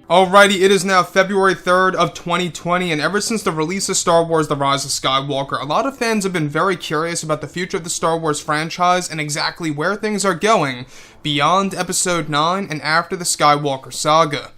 Alrighty, it is now February 3rd of 2020, and ever since the release of Star Wars The Rise of Skywalker, a lot of fans have been very curious about the future of the Star Wars franchise and exactly where things are going beyond Episode 9 and after the Skywalker saga.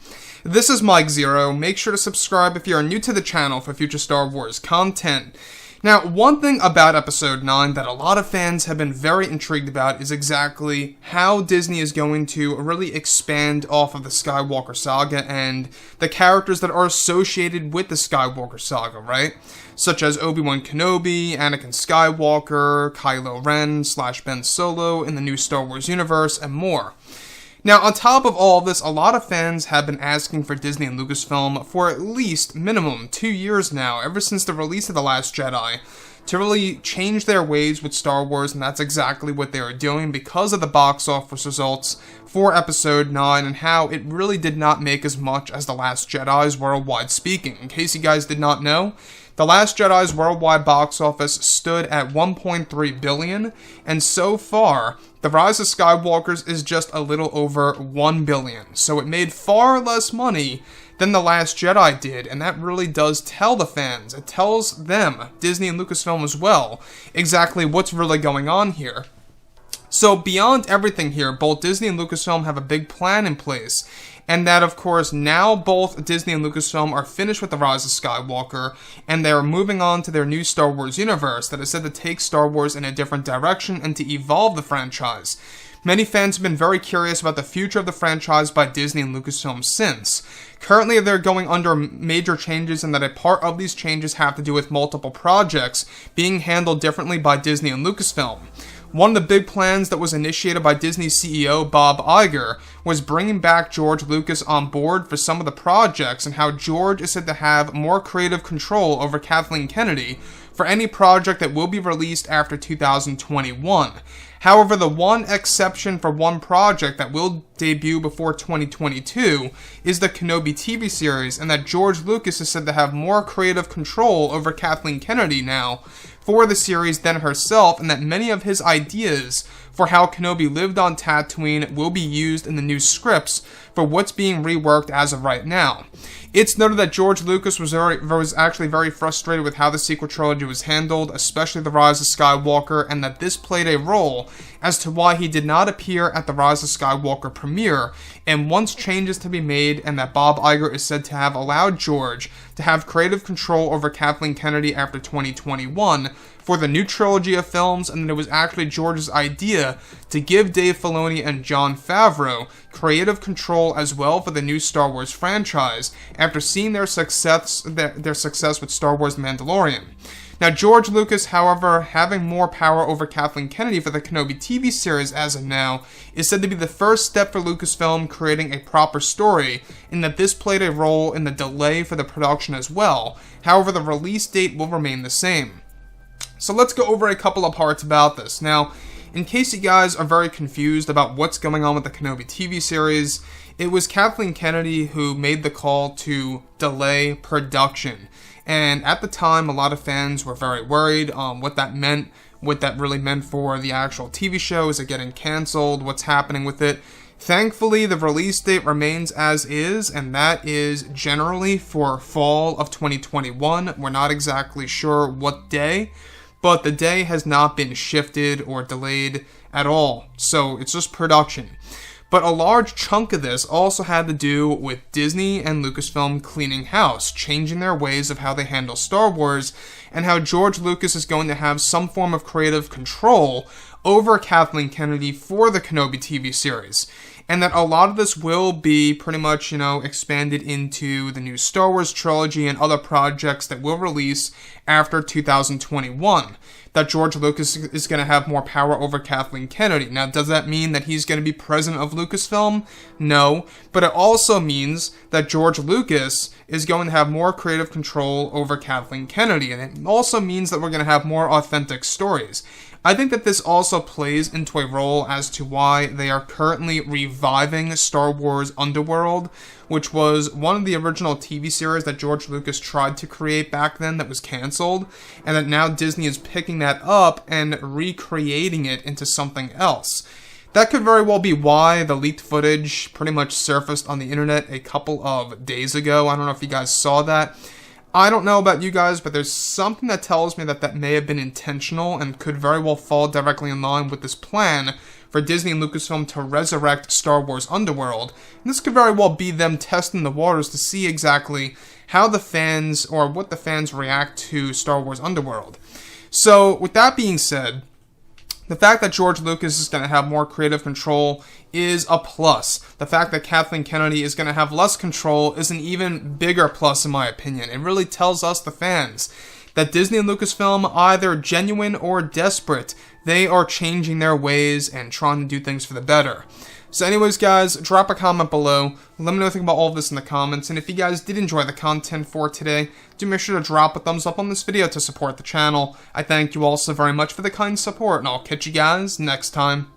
This is Mike Zero. Make sure to subscribe if you are new to the channel for future Star Wars content. Now, one thing about Episode 9 that a lot of fans have been very intrigued about is exactly how Disney is going to really expand off of the Skywalker saga and the characters that are associated with the Skywalker saga, right? Such as Obi-Wan Kenobi, Anakin Skywalker, Kylo Ren / Ben Solo in the new Star Wars universe, and more. Now, on top of all of this, a lot of fans have been asking for Disney and Lucasfilm for at least minimum 2 years now, ever since the release of The Last Jedi, to really change their ways with Star Wars, and that's exactly what they are doing because of the box office results for Episode 9 and how it really did not make as much as The Last Jedi's worldwide speaking. In case you guys did not know, The Last Jedi's worldwide box office stood at $1.3 billion, and so far, The Rise of Skywalker is just a little over $1 billion, so it made far less money than The Last Jedi did, and that really does tell the fans, it tells them, Disney and Lucasfilm as well, exactly what's really going on here. So beyond everything here, both Disney and Lucasfilm have a big plan in place, and that, of course, now both Disney and Lucasfilm are finished with The Rise of Skywalker, and they are moving on to their new Star Wars universe that is said to take Star Wars in a different direction and to evolve the franchise. Many fans have been very curious about the future of the franchise by Disney and Lucasfilm since. Currently, they're going under major changes, and that a part of these changes have to do with multiple projects being handled differently by Disney and Lucasfilm. One of the big plans that was initiated by Disney's CEO Bob Iger was bringing back George Lucas on board for some of the projects, and how George is said to have more creative control over Kathleen Kennedy for any project that will be released after 2021. However, the one exception for one project that will debut before 2022 is the Kenobi TV series, and that George Lucas is said to have more creative control over Kathleen Kennedy now for the series than herself, and that many of his ideas for how Kenobi lived on Tatooine will be used in the new scripts for what's being reworked as of right now. It's noted that George Lucas was actually very frustrated with how the sequel trilogy was handled, especially The Rise of Skywalker, and that this played a role as to why he did not appear at the Rise of Skywalker premiere, and wants changes to be made, and that Bob Iger is said to have allowed George to have creative control over Kathleen Kennedy after 2021 for the new trilogy of films, and that it was actually George's idea to give Dave Filoni and Jon Favreau creative control as well for the new Star Wars franchise after seeing their success with Star Wars The Mandalorian. Now, George Lucas, however, having more power over Kathleen Kennedy for the Kenobi TV series as of now, is said to be the first step for Lucasfilm creating a proper story, in that this played a role in the delay for the production as well. However, the release date will remain the same. So let's go over a couple of parts about this. Now, in case you guys are very confused about what's going on with the Kenobi TV series, it was Kathleen Kennedy who made the call to delay production. And at the time, a lot of fans were very worried on what that meant, what that really meant for the actual TV show. Is it getting canceled? What's happening with it? Thankfully, the release date remains as is, and that is generally for fall of 2021. We're not exactly sure what day, but the day has not been shifted or delayed at all. So it's just production. But a large chunk of this also had to do with Disney and Lucasfilm cleaning house, changing their ways of how they handle Star Wars, and how George Lucas is going to have some form of creative control over Kathleen Kennedy for the Kenobi TV series. And that a lot of this will be pretty much, expanded into the new Star Wars trilogy and other projects that will release after 2021. That George Lucas is going to have more power over Kathleen Kennedy. Now, does that mean that he's going to be president of Lucasfilm? No. But it also means that George Lucas is going to have more creative control over Kathleen Kennedy. And it also means that we're going to have more authentic stories. I think that this also plays into a role as to why they are currently reviving Star Wars Underworld, which was one of the original TV series that George Lucas tried to create back then that was canceled, and that now Disney is picking that up and recreating it into something else. That could very well be why the leaked footage pretty much surfaced on the internet a couple of days ago. I don't know if you guys saw that. I don't know about you guys, but there's something that tells me that that may have been intentional and could very well fall directly in line with this plan for Disney and Lucasfilm to resurrect Star Wars Underworld. And this could very well be them testing the waters to see exactly how the fans, or what the fans react to Star Wars Underworld. So, with that being said, the fact that George Lucas is going to have more creative control is a plus. The fact that Kathleen Kennedy is going to have less control is an even bigger plus, in my opinion. It really tells us, the fans, that Disney and Lucasfilm, either genuine or desperate, they are changing their ways and trying to do things for the better. So anyways, guys, drop a comment below. Let me know what you think about all of this in the comments. And if you guys did enjoy the content for today, do make sure to drop a thumbs up on this video to support the channel. I thank you all so very much for the kind support, and I'll catch you guys next time.